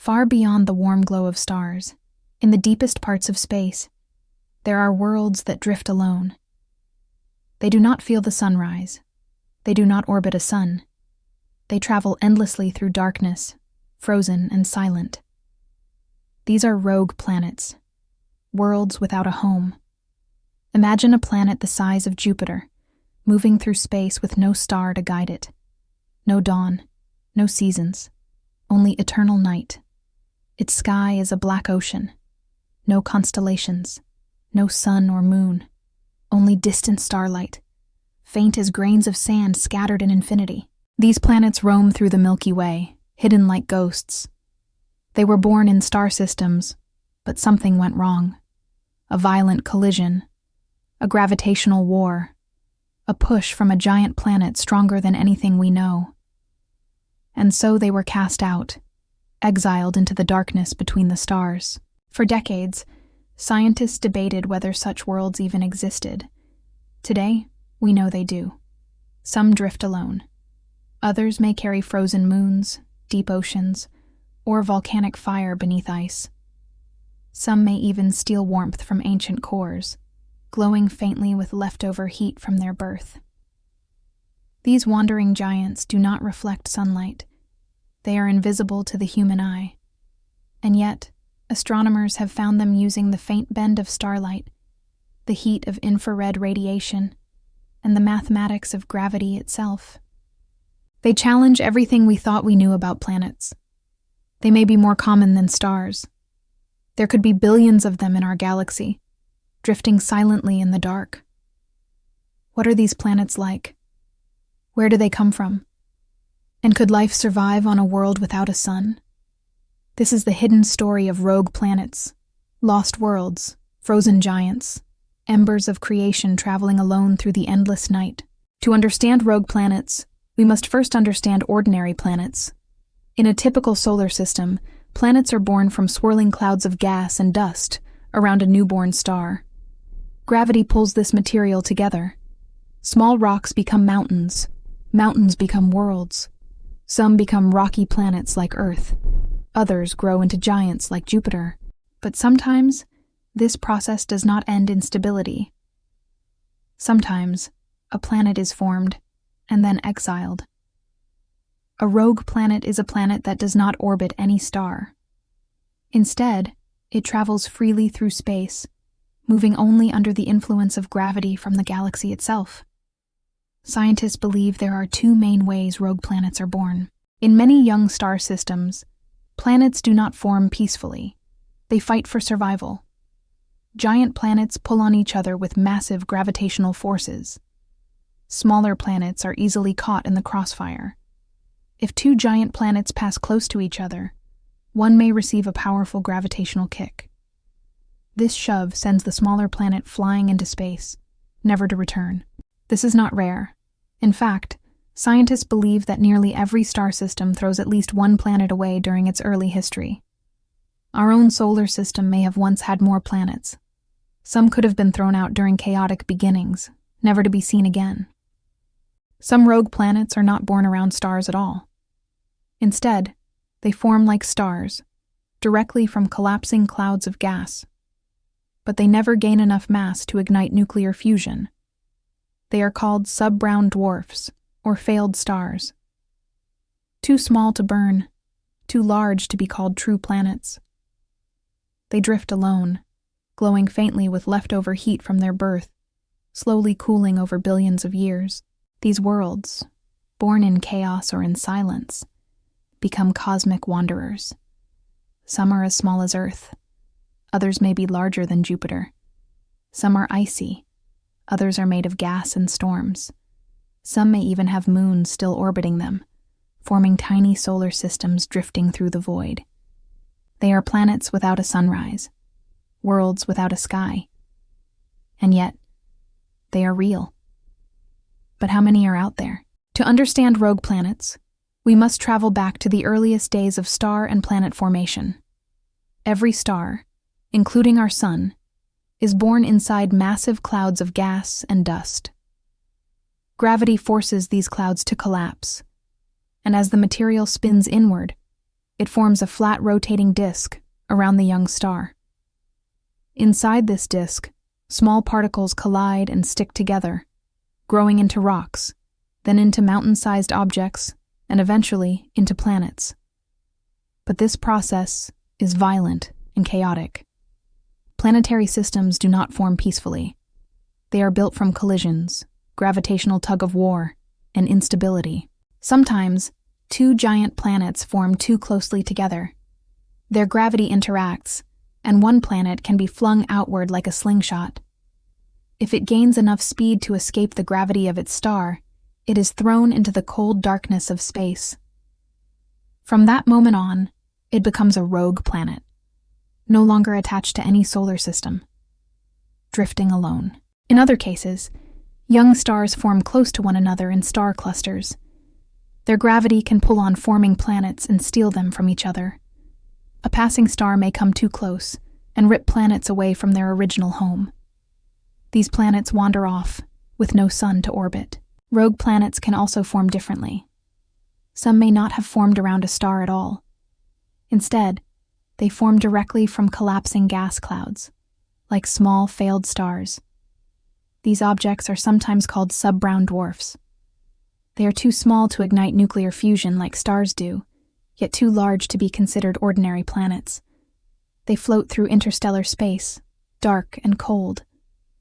Far beyond the warm glow of stars, in the deepest parts of space, there are worlds that drift alone. They do not feel the sunrise. They do not orbit a sun. They travel endlessly through darkness, frozen and silent. These are rogue planets, worlds without a home. Imagine a planet the size of Jupiter, moving through space with no star to guide it. No dawn, no seasons, only eternal night. Its sky is a black ocean. No constellations, no sun or moon, only distant starlight, faint as grains of sand scattered in infinity. These planets roam through the Milky Way, hidden like ghosts. They were born in star systems, but something went wrong. A violent collision, a gravitational war, a push from a giant planet stronger than anything we know. And so they were cast out, exiled into the darkness between the stars. For decades, scientists debated whether such worlds even existed. Today, we know they do. Some drift alone. Others may carry frozen moons, deep oceans, or volcanic fire beneath ice. Some may even steal warmth from ancient cores, glowing faintly with leftover heat from their birth. These wandering giants do not reflect sunlight. They are invisible to the human eye. And yet, astronomers have found them using the faint bend of starlight, the heat of infrared radiation, and the mathematics of gravity itself. They challenge everything we thought we knew about planets. They may be more common than stars. There could be billions of them in our galaxy, drifting silently in the dark. What are these planets like? Where do they come from? And could life survive on a world without a sun? This is the hidden story of rogue planets, lost worlds, frozen giants, embers of creation traveling alone through the endless night. To understand rogue planets, we must first understand ordinary planets. In a typical solar system, planets are born from swirling clouds of gas and dust around a newborn star. Gravity pulls this material together. Small rocks become mountains. Mountains become worlds. Some become rocky planets like Earth. Others grow into giants like Jupiter. But sometimes, this process does not end in stability. Sometimes, a planet is formed and then exiled. A rogue planet is a planet that does not orbit any star. Instead, it travels freely through space, moving only under the influence of gravity from the galaxy itself. Scientists believe there are two main ways rogue planets are born. In many young star systems, planets do not form peacefully. They fight for survival. Giant planets pull on each other with massive gravitational forces. Smaller planets are easily caught in the crossfire. If two giant planets pass close to each other, one may receive a powerful gravitational kick. This shove sends the smaller planet flying into space, never to return. This is not rare. In fact, scientists believe that nearly every star system throws at least one planet away during its early history. Our own solar system may have once had more planets. Some could have been thrown out during chaotic beginnings, never to be seen again. Some rogue planets are not born around stars at all. Instead, they form like stars, directly from collapsing clouds of gas. But they never gain enough mass to ignite nuclear fusion. They are called sub-brown dwarfs, or failed stars. Too small to burn, too large to be called true planets. They drift alone, glowing faintly with leftover heat from their birth, slowly cooling over billions of years. These worlds, born in chaos or in silence, become cosmic wanderers. Some are as small as Earth. Others may be larger than Jupiter. Some are icy. Others are made of gas and storms. Some may even have moons still orbiting them, forming tiny solar systems drifting through the void. They are planets without a sunrise, worlds without a sky. And yet, they are real. But how many are out there? To understand rogue planets, we must travel back to the earliest days of star and planet formation. Every star, including our sun, is born inside massive clouds of gas and dust. Gravity forces these clouds to collapse, and as the material spins inward, It forms a flat rotating disk around the young star. Inside this disk, small particles collide and stick together, growing into rocks, then into mountain-sized objects, and eventually into planets. But this process is violent and chaotic. Planetary systems do not form peacefully. They are built from collisions, gravitational tug-of-war, and instability. Sometimes, two giant planets form too closely together. Their gravity interacts, and one planet can be flung outward like a slingshot. If it gains enough speed to escape the gravity of its star, it is thrown into the cold darkness of space. From that moment on, it becomes a rogue planet, no longer attached to any solar system, drifting alone. In other cases, young stars form close to one another in star clusters. Their gravity can pull on forming planets and steal them from each other. A passing star may come too close and rip planets away from their original home. These planets wander off, with no sun to orbit. Rogue planets can also form differently. Some may not have formed around a star at all. Instead, they form directly from collapsing gas clouds, like small failed stars. These objects are sometimes called sub-brown dwarfs. They are too small to ignite nuclear fusion like stars do, yet too large to be considered ordinary planets. They float through interstellar space, dark and cold,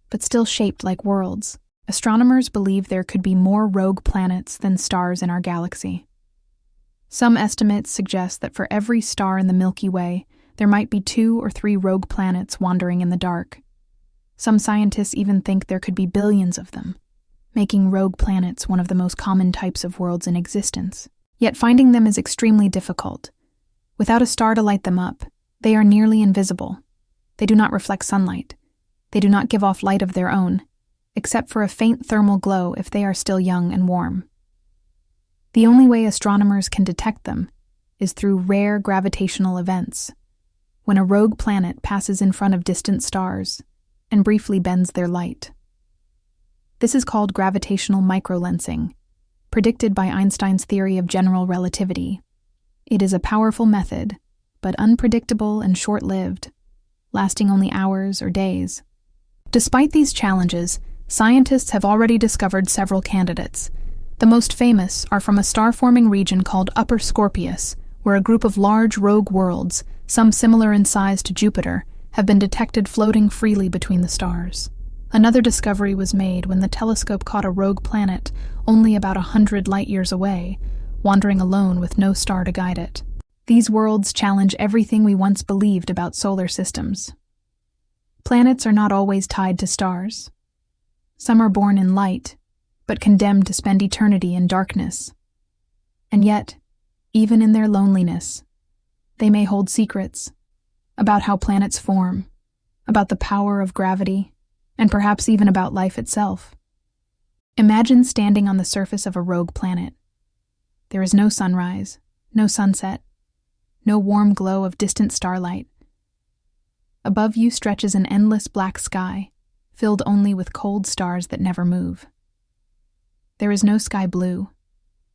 but still shaped like worlds. Astronomers believe there could be more rogue planets than stars in our galaxy. Some estimates suggest that for every star in the Milky Way, there might be 2 or 3 rogue planets wandering in the dark. Some scientists even think there could be billions of them, making rogue planets one of the most common types of worlds in existence. Yet finding them is extremely difficult. Without a star to light them up, they are nearly invisible. They do not reflect sunlight. They do not give off light of their own, except for a faint thermal glow if they are still young and warm. The only way astronomers can detect them is through rare gravitational events, when a rogue planet passes in front of distant stars and briefly bends their light. This is called gravitational microlensing, predicted by Einstein's theory of general relativity. It is a powerful method, but unpredictable and short-lived, lasting only hours or days. Despite these challenges, scientists have already discovered several candidates. The most famous are from a star-forming region called Upper Scorpius, where a group of large rogue worlds, some similar in size to Jupiter, have been detected floating freely between the stars. Another discovery was made when the telescope caught a rogue planet only about 100 light-years away, wandering alone with no star to guide it. These worlds challenge everything we once believed about solar systems. Planets are not always tied to stars. Some are born in light, but condemned to spend eternity in darkness. And yet, even in their loneliness, they may hold secrets about how planets form, about the power of gravity, and perhaps even about life itself. Imagine standing on the surface of a rogue planet. There is no sunrise, no sunset, no warm glow of distant starlight. Above you stretches an endless black sky, filled only with cold stars that never move. There is no sky blue,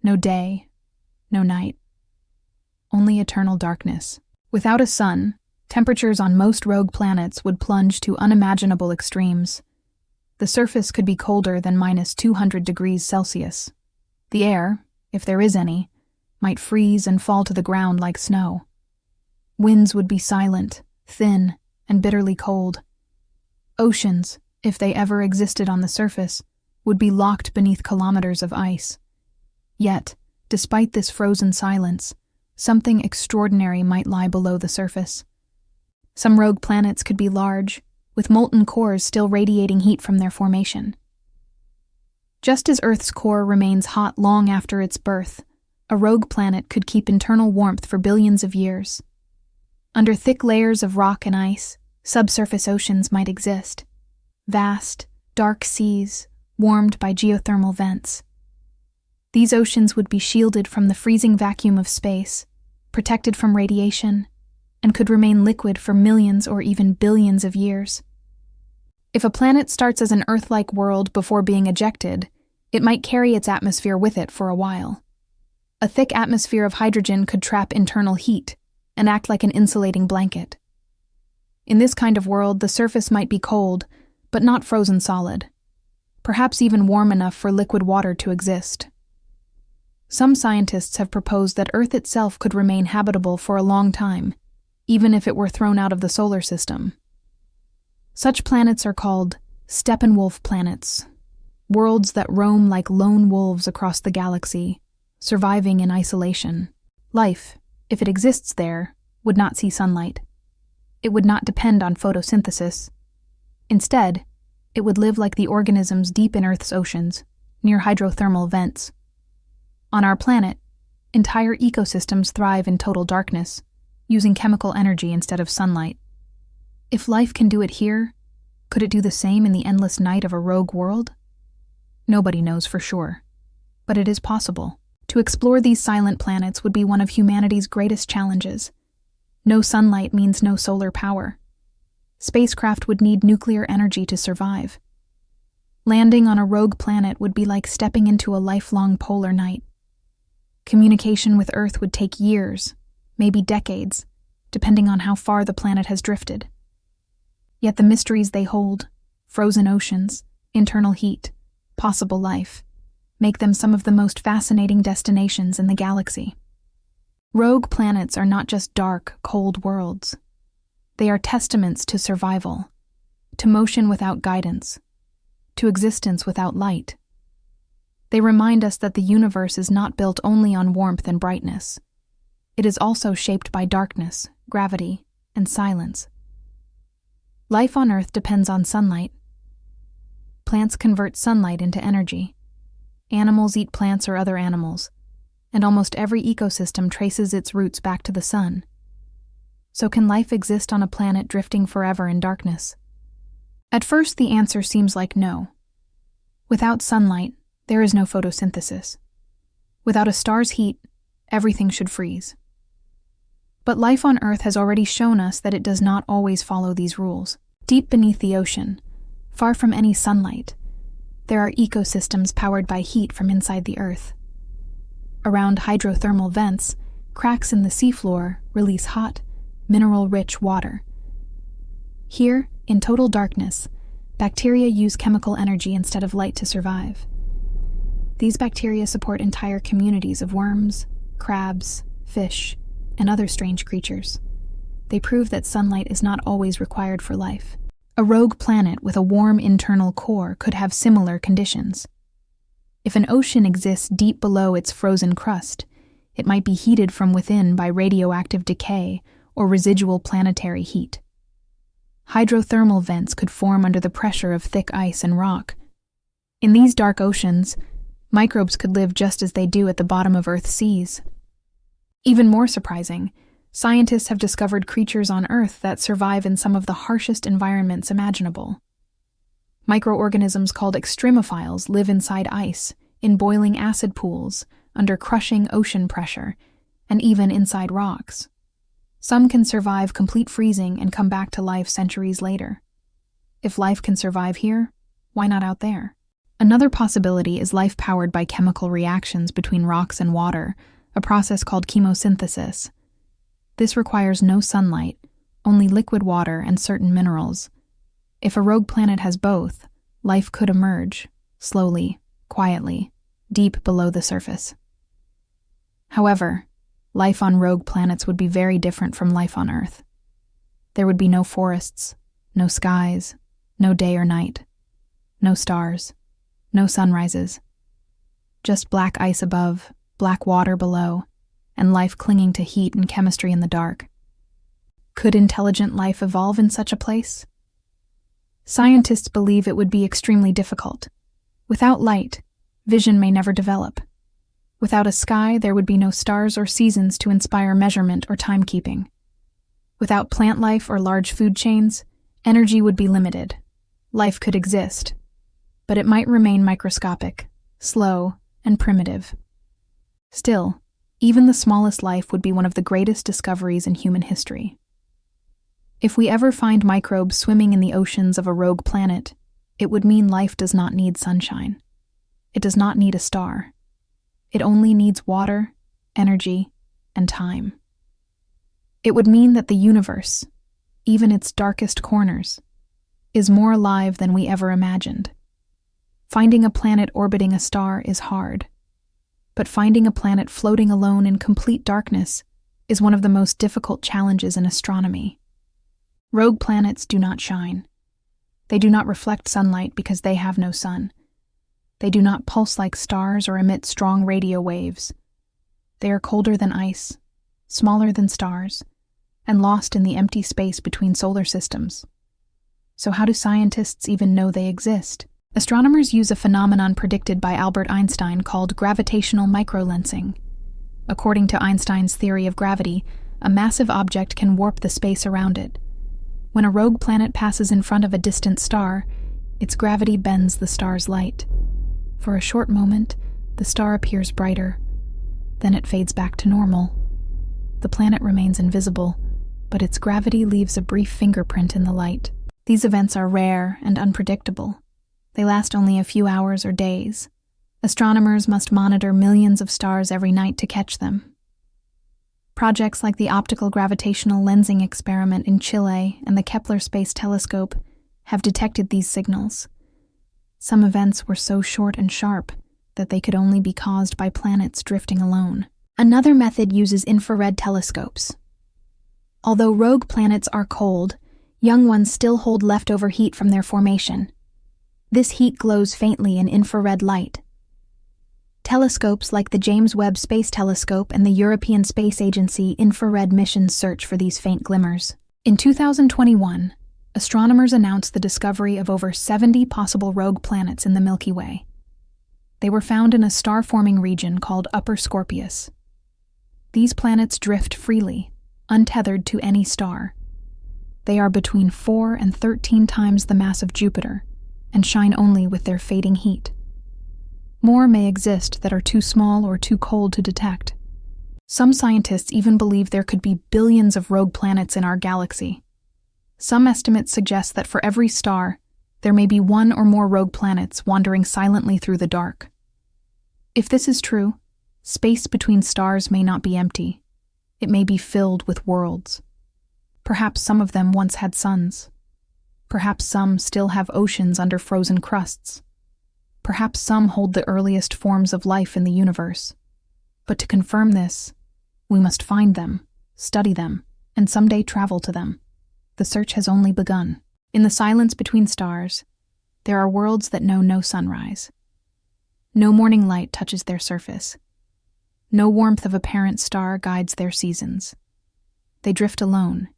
no day, no night, only eternal darkness. Without a sun, temperatures on most rogue planets would plunge to unimaginable extremes. The surface could be colder than -200 degrees Celsius. The air, if there is any, might freeze and fall to the ground like snow. Winds would be silent, thin, and bitterly cold. Oceans, if they ever existed on the surface, would be locked beneath kilometers of ice. Yet, despite this frozen silence, something extraordinary might lie below the surface. Some rogue planets could be large, with molten cores still radiating heat from their formation. Just as Earth's core remains hot long after its birth, a rogue planet could keep internal warmth for billions of years. Under thick layers of rock and ice, subsurface oceans might exist. Vast, dark seas, warmed by geothermal vents. These oceans would be shielded from the freezing vacuum of space, protected from radiation, and could remain liquid for millions or even billions of years. If a planet starts as an Earth-like world before being ejected, it might carry its atmosphere with it for a while. A thick atmosphere of hydrogen could trap internal heat and act like an insulating blanket. In this kind of world, the surface might be cold, but not frozen solid, perhaps even warm enough for liquid water to exist. Some scientists have proposed that Earth itself could remain habitable for a long time, even if it were thrown out of the solar system. Such planets are called Steppenwolf planets, worlds that roam like lone wolves across the galaxy, surviving in isolation. Life, if it exists there, would not see sunlight. It would not depend on photosynthesis. Instead, it would live like the organisms deep in Earth's oceans, near hydrothermal vents. On our planet, entire ecosystems thrive in total darkness, using chemical energy instead of sunlight. If life can do it here, could it do the same in the endless night of a rogue world? Nobody knows for sure, but it is possible. To explore these silent planets would be one of humanity's greatest challenges. No sunlight means no solar power. Spacecraft would need nuclear energy to survive. Landing on a rogue planet would be like stepping into a lifelong polar night. Communication with Earth would take years, maybe decades, depending on how far the planet has drifted. Yet the mysteries they hold, frozen oceans, internal heat, possible life, make them some of the most fascinating destinations in the galaxy. Rogue planets are not just dark, cold worlds. They are testaments to survival, to motion without guidance, to existence without light. They remind us that the universe is not built only on warmth and brightness. It is also shaped by darkness, gravity, and silence. Life on Earth depends on sunlight. Plants convert sunlight into energy. Animals eat plants or other animals, and almost every ecosystem traces its roots back to the sun. So can life exist on a planet drifting forever in darkness? At first, the answer seems like no. Without sunlight, there is no photosynthesis. Without a star's heat, everything should freeze. But life on Earth has already shown us that it does not always follow these rules. Deep beneath the ocean, far from any sunlight, there are ecosystems powered by heat from inside the Earth. Around hydrothermal vents, cracks in the seafloor release hot, mineral-rich water. Here, in total darkness, bacteria use chemical energy instead of light to survive. These bacteria support entire communities of worms, crabs, fish, and other strange creatures. They prove that sunlight is not always required for life. A rogue planet with a warm internal core could have similar conditions. If an ocean exists deep below its frozen crust, it might be heated from within by radioactive decay or residual planetary heat. Hydrothermal vents could form under the pressure of thick ice and rock. In these dark oceans, microbes could live just as they do at the bottom of Earth's seas. Even more surprising, scientists have discovered creatures on Earth that survive in some of the harshest environments imaginable. Microorganisms called extremophiles live inside ice, in boiling acid pools, under crushing ocean pressure, and even inside rocks. Some can survive complete freezing and come back to life centuries later. If life can survive here, why not out there? Another possibility is life powered by chemical reactions between rocks and water, a process called chemosynthesis. This requires no sunlight, only liquid water and certain minerals. If a rogue planet has both, life could emerge, slowly, quietly, deep below the surface. However, life on rogue planets would be very different from life on Earth. There would be no forests, no skies, no day or night, no stars, no sunrises. Just black ice above, black water below, and life clinging to heat and chemistry in the dark. Could intelligent life evolve in such a place? Scientists believe it would be extremely difficult. Without light, vision may never develop. Without a sky, there would be no stars or seasons to inspire measurement or timekeeping. Without plant life or large food chains, energy would be limited. Life could exist, but it might remain microscopic, slow, and primitive. Still, even the smallest life would be one of the greatest discoveries in human history. If we ever find microbes swimming in the oceans of a rogue planet, it would mean life does not need sunshine. It does not need a star. It only needs water, energy, and time. It would mean that the universe, even its darkest corners, is more alive than we ever imagined. Finding a planet orbiting a star is hard, but finding a planet floating alone in complete darkness is one of the most difficult challenges in astronomy. Rogue planets do not shine. They do not reflect sunlight because they have no sun. They do not pulse like stars or emit strong radio waves. They are colder than ice, smaller than stars, and lost in the empty space between solar systems. So how do scientists even know they exist? Astronomers use a phenomenon predicted by Albert Einstein called gravitational microlensing. According to Einstein's theory of gravity, a massive object can warp the space around it. When a rogue planet passes in front of a distant star, its gravity bends the star's light. For a short moment, the star appears brighter. Then it fades back to normal. The planet remains invisible, but its gravity leaves a brief fingerprint in the light. These events are rare and unpredictable. They last only a few hours or days. Astronomers must monitor millions of stars every night to catch them. Projects like the Optical Gravitational Lensing Experiment in Chile and the Kepler Space Telescope have detected these signals. Some events were so short and sharp that they could only be caused by planets drifting alone. Another method uses infrared telescopes. Although rogue planets are cold, young ones still hold leftover heat from their formation. This heat glows faintly in infrared light. Telescopes like the James Webb Space Telescope and the European Space Agency infrared missions search for these faint glimmers. In 2021, astronomers announced the discovery of over 70 possible rogue planets in the Milky Way. They were found in a star-forming region called Upper Scorpius. These planets drift freely, untethered to any star. They are between 4 and 13 times the mass of Jupiter, and shine only with their fading heat. More may exist that are too small or too cold to detect. Some scientists even believe there could be billions of rogue planets in our galaxy. Some estimates suggest that for every star, there may be one or more rogue planets wandering silently through the dark. If this is true, space between stars may not be empty. It may be filled with worlds. Perhaps some of them once had suns. Perhaps some still have oceans under frozen crusts. Perhaps some hold the earliest forms of life in the universe. But to confirm this, we must find them, study them, and someday travel to them. The search has only begun. In the silence between stars, there are worlds that know no sunrise. No morning light touches their surface. No warmth of a parent star guides their seasons. They drift alone,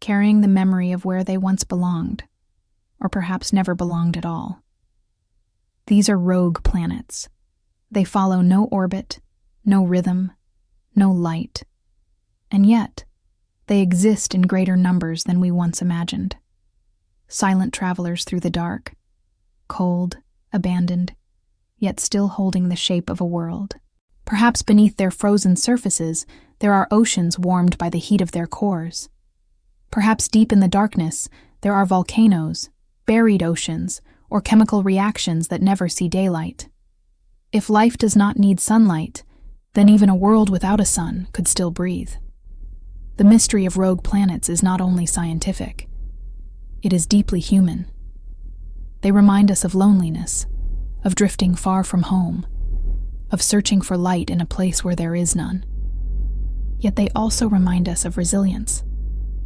carrying the memory of where they once belonged, or perhaps never belonged at all. These are rogue planets. They follow no orbit, no rhythm, no light, and yet they exist in greater numbers than we once imagined. Silent travelers through the dark, cold, abandoned, yet still holding the shape of a world. Perhaps beneath their frozen surfaces, there are oceans warmed by the heat of their cores. Perhaps deep in the darkness, there are volcanoes, buried oceans, or chemical reactions that never see daylight. If life does not need sunlight, then even a world without a sun could still breathe. The mystery of rogue planets is not only scientific, it is deeply human. They remind us of loneliness, of drifting far from home, of searching for light in a place where there is none. Yet they also remind us of resilience,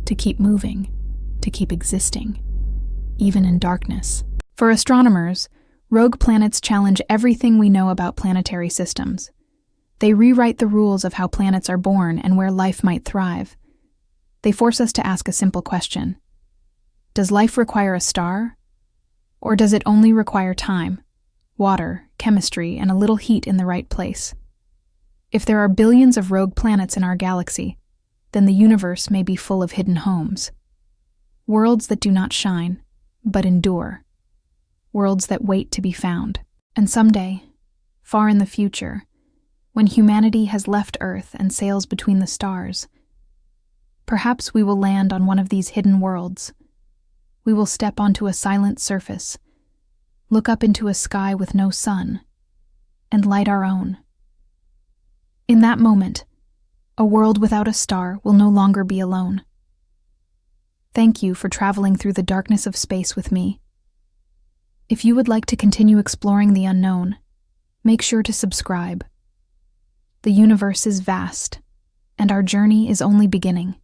to keep moving, to keep existing, even in darkness. For astronomers, rogue planets challenge everything we know about planetary systems. They rewrite the rules of how planets are born and where life might thrive. They force us to ask a simple question. Does life require a star? Or does it only require time, water, chemistry, and a little heat in the right place? If there are billions of rogue planets in our galaxy, then the universe may be full of hidden homes. Worlds that do not shine, but endure. Worlds that wait to be found. And someday, far in the future, when humanity has left Earth and sails between the stars, perhaps we will land on one of these hidden worlds. We will step onto a silent surface, look up into a sky with no sun, and light our own. In that moment, a world without a star will no longer be alone. Thank you for traveling through the darkness of space with me. If you would like to continue exploring the unknown, make sure to subscribe. The universe is vast, and our journey is only beginning.